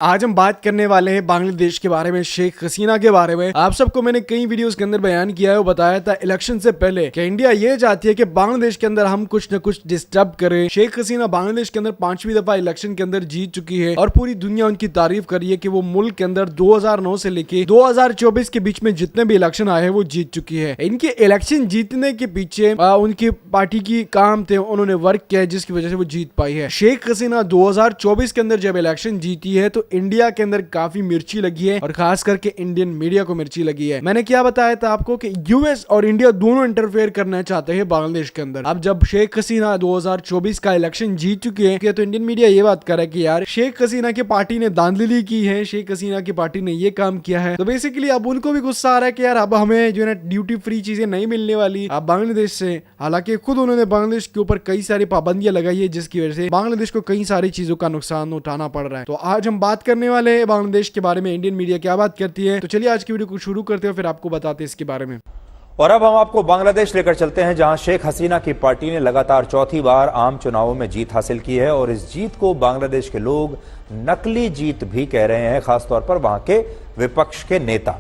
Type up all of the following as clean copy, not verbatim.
आज हम बात करने वाले हैं बांग्लादेश के बारे में, शेख हसीना के बारे में। आप सबको मैंने कई वीडियोस के अंदर बयान किया है, वो बताया था इलेक्शन से पहले कि इंडिया ये चाहती है कि बांग्लादेश के अंदर हम कुछ न कुछ डिस्टर्ब करें। शेख हसीना बांग्लादेश के अंदर 5वीं दफा इलेक्शन के अंदर जीत चुकी है और पूरी दुनिया उनकी तारीफ कर रही है कि वो मुल्क के अंदर 2009 से लेके 2024 के बीच में जितने भी इलेक्शन आए हैं वो जीत चुकी है। इनके इलेक्शन जीतने के पीछे उनकी पार्टी की काम थे, उन्होंने वर्क किया है, जिसकी वजह से वो जीत पाई है। शेख हसीना 2024 के अंदर जब इलेक्शन जीती है तो इंडिया के अंदर काफी मिर्ची लगी है और खास करके इंडियन मीडिया को मिर्ची लगी है। मैंने क्या बताया था आपको कि यूएस और इंडिया दोनों इंटरफेयर करना चाहते हैं बांग्लादेश के अंदर। अब जब शेख हसीना 2024 का इलेक्शन जीत चुकी है तो इंडियन मीडिया ये बात कर रहा है कि यार शेख हसीना की पार्टी ने धांधली की है, शेख हसीना की पार्टी ने ये काम किया है। तो बेसिकली अब उनको भी गुस्सा आ रहा है कि यार अब हमें जो है ना ड्यूटी फ्री चीजें नहीं मिलने वाली अब बांग्लादेश से। हालांकि खुद उन्होंने बांग्लादेश के ऊपर कई सारी पाबंदियां लगाई है, जिसकी वजह से बांग्लादेश को कई सारी चीजों का नुकसान उठाना पड़ रहा है। तो आज हम बात करने वाले हैं बांग्लादेश के बारे में, इंडियन मीडिया क्या बात करती है। तो चलिए आज की वीडियो को शुरू करते हैं, फिर आपको बताते हैं इसके बारे में। और अब हम आपको बांग्लादेश लेकर चलते हैं, जहां शेख हसीना की पार्टी ने लगातार चौथी बार आम चुनावों में जीत हासिल की है और इस जीत को बांग्लादेश के लोग नकली जीत भी कह रहे हैं, खासतौर पर वहां के विपक्ष के नेता।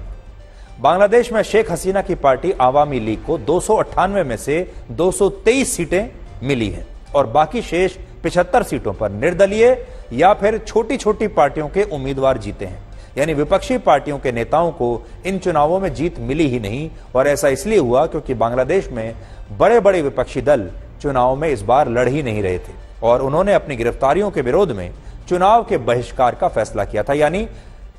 बांग्लादेश में शेख हसीना की पार्टी आवामी लीग को 298 में से 223 सीटें मिली हैं और बाकी शेष 75 सीटों पर निर्दलीय या फिर छोटी छोटी पार्टियों के उम्मीदवार जीते हैं। यानी विपक्षी पार्टियों के नेताओं को इन चुनावों में जीत मिली ही नहीं, और ऐसा इसलिए हुआ क्योंकि बांग्लादेश में बड़े बड़े विपक्षी दल चुनाव में इस बार लड़ ही नहीं रहे थे और उन्होंने अपनी गिरफ्तारियों के विरोध में चुनाव के बहिष्कार का फैसला किया था। यानी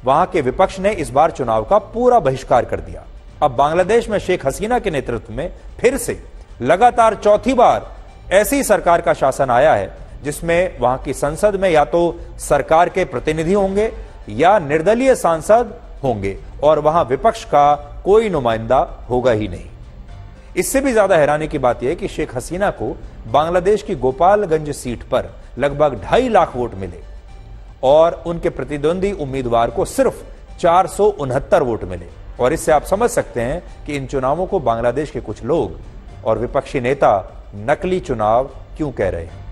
वहां के विपक्ष ने इस बार चुनाव का पूरा बहिष्कार कर दिया। अब बांग्लादेश में शेख हसीना के नेतृत्व में फिर से लगातार चौथी बार ऐसी सरकार का शासन आया है जिसमें वहां की संसद में या तो सरकार के प्रतिनिधि होंगे या निर्दलीय सांसद होंगे और वहां विपक्ष का कोई नुमाइंदा होगा ही नहीं। इससे भी ज्यादा हैरानी की बात यह है कि शेख हसीना को बांग्लादेश की गोपालगंज सीट पर लगभग 2.5 लाख वोट मिले और उनके प्रतिद्वंदी उम्मीदवार को सिर्फ 469 वोट मिले। और इससे आप समझ सकते हैं कि इन चुनावों को बांग्लादेश के कुछ लोग और विपक्षी नेता नकली चुनाव क्यों कह रहे हैं।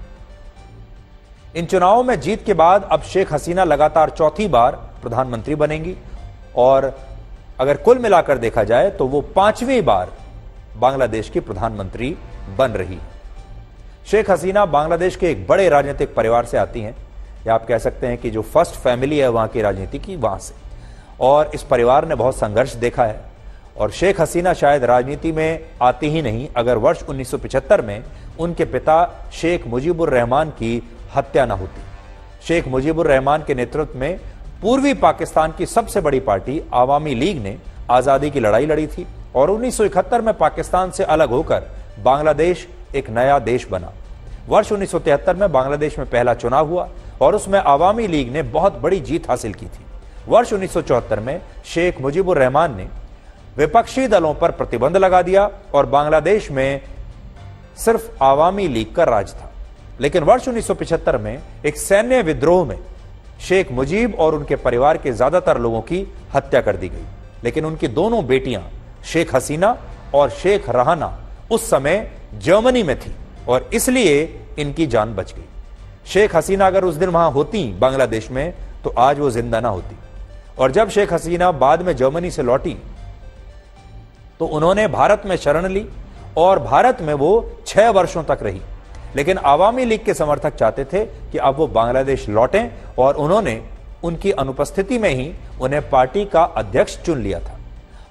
इन चुनावों में जीत के बाद अब शेख हसीना लगातार चौथी बार प्रधानमंत्री बनेंगी और अगर कुल मिलाकर देखा जाए तो वो 5वीं बार बांग्लादेश की प्रधानमंत्री बन रही है। शेख हसीना बांग्लादेश के एक बड़े राजनीतिक परिवार से आती हैं, या आप कह सकते हैं कि जो फर्स्ट फैमिली है वहां की राजनीति की, वहां से, और इस परिवार ने बहुत संघर्ष देखा है। और शेख हसीना शायद राजनीति में आती ही नहीं अगर वर्ष 1975 में उनके पिता शेख मुजीबुर रहमान की हत्या न होती। शेख मुजीबुर रहमान के नेतृत्व में पूर्वी पाकिस्तान की सबसे बड़ी पार्टी आवामी लीग ने आजादी की लड़ाई लड़ी थी और 1971 में पाकिस्तान से अलग होकर बांग्लादेश एक नया देश बना। वर्ष 1973 में बांग्लादेश में पहला चुनाव हुआ और उसमें आवामी लीग ने बहुत बड़ी जीत हासिल की थी। वर्ष 1974 में शेख मुजीबुर रहमान ने विपक्षी दलों पर प्रतिबंध लगा दिया और बांग्लादेश में सिर्फ आवामी लीग का राज था। लेकिन वर्ष 1975 में एक सैन्य विद्रोह में शेख मुजीब और उनके परिवार के ज्यादातर लोगों की हत्या कर दी गई। लेकिन उनकी दोनों बेटियां शेख हसीना और शेख रहाना उस समय जर्मनी में थी और इसलिए इनकी जान बच गई। शेख हसीना अगर उस दिन वहां होती बांग्लादेश में तो आज वो जिंदा ना होती। और जब शेख हसीना बाद में जर्मनी से लौटी तो उन्होंने भारत में शरण ली और भारत में वो 6 वर्षों तक रही। लेकिन आवामी लीग के समर्थक चाहते थे कि अब वो बांग्लादेश लौटें और उन्होंने उनकी अनुपस्थिति में ही उन्हें पार्टी का अध्यक्ष चुन लिया था।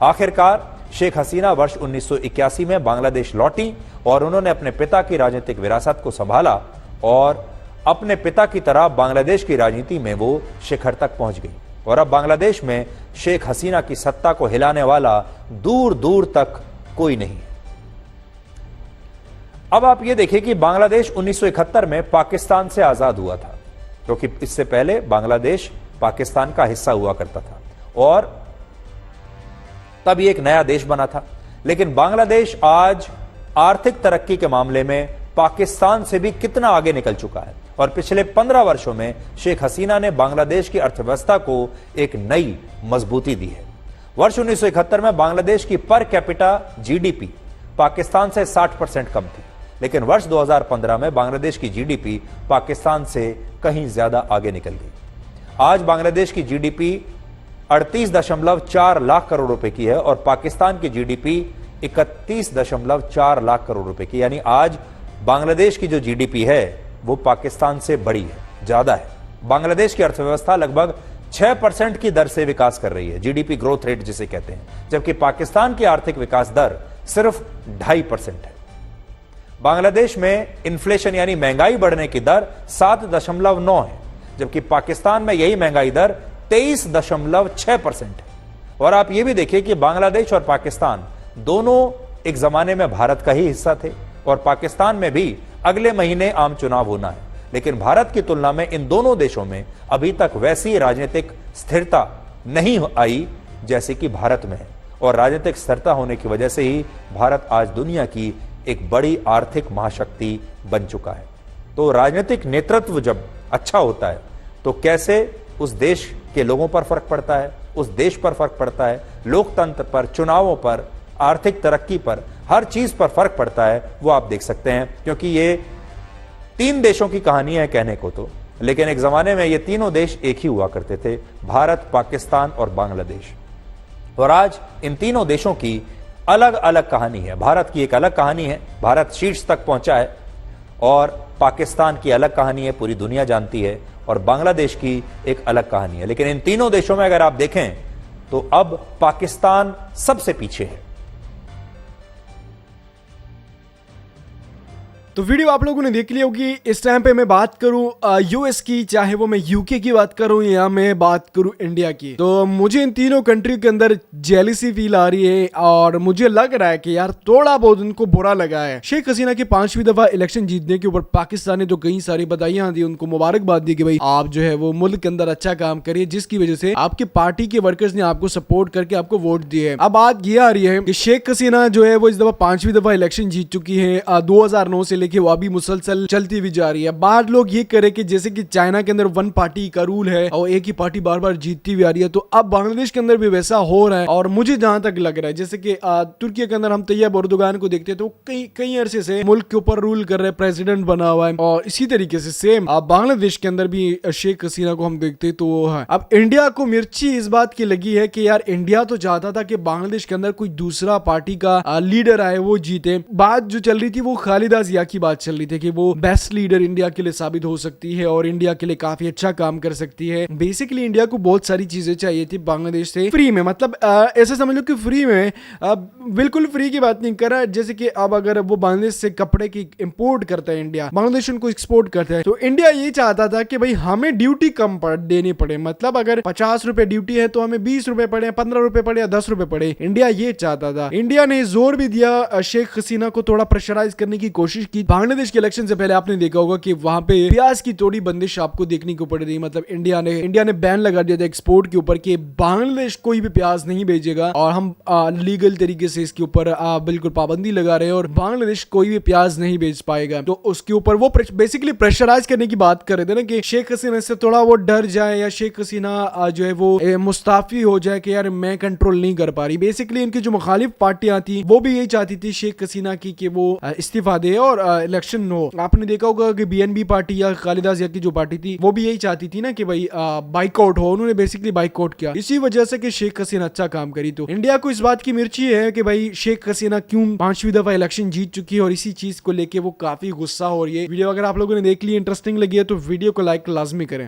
आखिरकार शेख हसीना वर्ष 1981 में बांग्लादेश लौटी और उन्होंने अपने पिता की राजनीतिक विरासत को संभाला और अपने पिता की तरह बांग्लादेश की राजनीति में वो शिखर तक पहुंच गई। और अब बांग्लादेश में शेख हसीना की सत्ता को हिलाने वाला दूर दूर तक कोई नहीं। अब आप ये देखिए कि बांग्लादेश 1971 में पाकिस्तान से आजाद हुआ था, क्योंकि इससे पहले बांग्लादेश पाकिस्तान का हिस्सा हुआ करता था और तब ये एक नया देश बना था। लेकिन बांग्लादेश आज आर्थिक तरक्की के मामले में पाकिस्तान से भी कितना आगे निकल चुका है और पिछले 15 वर्षों में शेख हसीना ने बांग्लादेश की अर्थव्यवस्था को एक नई मजबूती दी है। वर्ष 1971 में बांग्लादेश की पर कैपिटा जीडीपी पाकिस्तान से 60% कम थी, लेकिन वर्ष 2015 में बांग्लादेश की जीडीपी पाकिस्तान से कहीं ज्यादा आगे निकल गई। आज बांग्लादेश की जीडीपी 38.4 लाख करोड़ रुपए की है और पाकिस्तान की जीडीपी 31.4 लाख करोड़ रुपए की। यानी आज बांग्लादेश की जो जीडीपी है वो पाकिस्तान से बड़ी है, ज्यादा है। बांग्लादेश की अर्थव्यवस्था लगभग 6% की दर से विकास कर रही है, जीडीपी ग्रोथ रेट जिसे कहते हैं, जबकि पाकिस्तान की आर्थिक विकास दर सिर्फ 2.5% है। बांग्लादेश में इन्फ्लेशन यानी महंगाई बढ़ने की दर 7.9 है, जबकि पाकिस्तान में यही महंगाई दर 23.6% है। और आप यह भी देखिए कि बांग्लादेश और पाकिस्तान दोनों एक जमाने में भारत का ही हिस्सा थे और पाकिस्तान में भी अगले महीने आम चुनाव होना है, लेकिन भारत की तुलना में इन दोनों देशों में अभी तक वैसी राजनीतिक स्थिरता नहीं आई जैसे कि भारत में है। और राजनीतिक स्थिरता होने की वजह से ही भारत आज दुनिया की एक बड़ी आर्थिक महाशक्ति बन चुका है। तो राजनीतिक नेतृत्व जब अच्छा होता है तो कैसे उस देश के लोगों पर फर्क पड़ता है, उस देश पर फर्क पड़ता है, लोकतंत्र पर, चुनावों पर, आर्थिक तरक्की पर, हर चीज पर फर्क पड़ता है, वो आप देख सकते हैं। क्योंकि ये 3 देशों की कहानी है कहने को तो, लेकिन एक जमाने में ये तीनों देश एक ही हुआ करते थे, भारत, पाकिस्तान और बांग्लादेश। और आज इन तीनों देशों की अलग अलग कहानी है। भारत की एक अलग कहानी है, भारत शीर्ष तक पहुंचा है, और पाकिस्तान की अलग कहानी है, पूरी दुनिया जानती है, और बांग्लादेश की एक अलग कहानी है। लेकिन इन तीनों देशों में अगर आप देखें तो अब पाकिस्तान सबसे पीछे है। तो वीडियो आप लोगों ने देख ली होगी। इस टाइम पे मैं बात करूं यूएस की, चाहे वो मैं यूके की बात करूं या मैं बात करूं इंडिया की, तो मुझे इन तीनों कंट्री के अंदर जेलिसी फील आ रही है और मुझे लग रहा है कि यार थोड़ा बहुत उनको बुरा लगा है। शेख हसीना की 5वीं दफा इलेक्शन जीतने के ऊपर पाकिस्तान ने जो कई सारी बधाइयां दी, उनको मुबारकबाद दी कि भाई आप जो है वो मुल्क के अंदर अच्छा काम करिए, जिसकी वजह से आपकी पार्टी के वर्कर्स ने आपको सपोर्ट करके आपको वोट दिए। अब बात ये आ रही है कि शेख हसीना जो है वो इस दफा 5वीं दफा इलेक्शन जीत चुकी है, 2009 से कि वो अभी मुसलसल चलती भी जा रही है। बाद लोग ये करे कि जैसे कि चाइना के अंदर 1 पार्टी का रूल है और एक ही पार्टी बार बार जीतती भी आ रही है, तो अब बांग्लादेश के अंदर भी वैसा हो रहा है। और मुझे जहां तक लग रहा है जैसे कि तुर्की के अंदर हम तैयब एर्दोगान को देखते हैं तो कई अरसे से मुल्क के ऊपर रूल कर रहे, प्रेसिडेंट बना हुआ है, और इसी तरीके से सेम बांग्लादेश के अंदर भी शेख हसीना को हम देखते तो है। अब इंडिया को मिर्ची इस बात की लगी है कि यार इंडिया तो चाहता था कि बांग्लादेश के अंदर कोई दूसरा पार्टी का लीडर आए, वो जीते। बात जो चल रही थी वो खालिदा जिया की बात चल रही थी कि वो बेस्ट लीडर इंडिया के लिए साबित हो सकती है और इंडिया के लिए काफी अच्छा काम कर सकती है। बेसिकली इंडिया को बहुत सारी चीजें चाहिए थी बांग्लादेश से फ्री में, मतलब ऐसे समझ लो कि फ्री में, बिल्कुल फ्री की बात नहीं कर रहा। जैसे कि अब अगर वो बांग्लादेश से कपड़े की इंपोर्ट करता है इंडिया, बांग्लादेश उनको एक्सपोर्ट करता है, तो इंडिया ये चाहता था कि भाई हमें ड्यूटी कम देनी पड़े। मतलब अगर 50 रुपए ड्यूटी है तो हमें 20 रुपए पड़े, 15 रुपए पड़े या 10 रुपए पड़े। इंडिया ये चाहता था। इंडिया ने जोर भी दिया, शेख हसीना को थोड़ा प्रेशराइज करने की कोशिश की। बांग्लादेश के इलेक्शन से पहले आपने देखा होगा कि वहां पे प्याज की थोड़ी बंदिश आपको देखने को पड़ रही। मतलब इंडिया ने बैन लगा दिया था एक्सपोर्ट के ऊपर कि बांग्लादेश कोई भी प्याज नहीं भेजेगा, और हम लीगल तरीके से इसके ऊपर बिल्कुल पाबंदी लगा रहे हैं और बांग्लादेश कोई भी प्याज नहीं भेज पाएगा। तो उसके ऊपर वो बेसिकली प्रेशराइज करने की बात कर रहे थे ना कि शेख हसीना से थोड़ा वो डर जाए या शेख हसीना जो है वो मुस्ताफी हो जाए कि यार मैं कंट्रोल नहीं कर पा रही। बेसिकली इनकी जो मुखालिफ पार्टियां थी वो भी यही चाहती थी शेख हसीना की कि वो इस्तीफा दे और इलेक्शन हो। आपने देखा होगा कि बीएनबी पार्टी या खालिदा जिया की जो पार्टी थी वो भी यही चाहती थी ना कि भाई बाइकआउट हो। उन्होंने बेसिकली बाइकआउट किया इसी वजह से कि शेख हसीना अच्छा काम करी। तो इंडिया को इस बात की मिर्ची है कि भाई शेख हसीना क्यों 5वीं दफा इलेक्शन जीत चुकी है, और इसी चीज को लेके वो काफी गुस्सा हो रही है। वीडियो अगर आप लोगों ने देख ली, इंटरेस्टिंग लगी है तो वीडियो को लाइक लाजमी करें।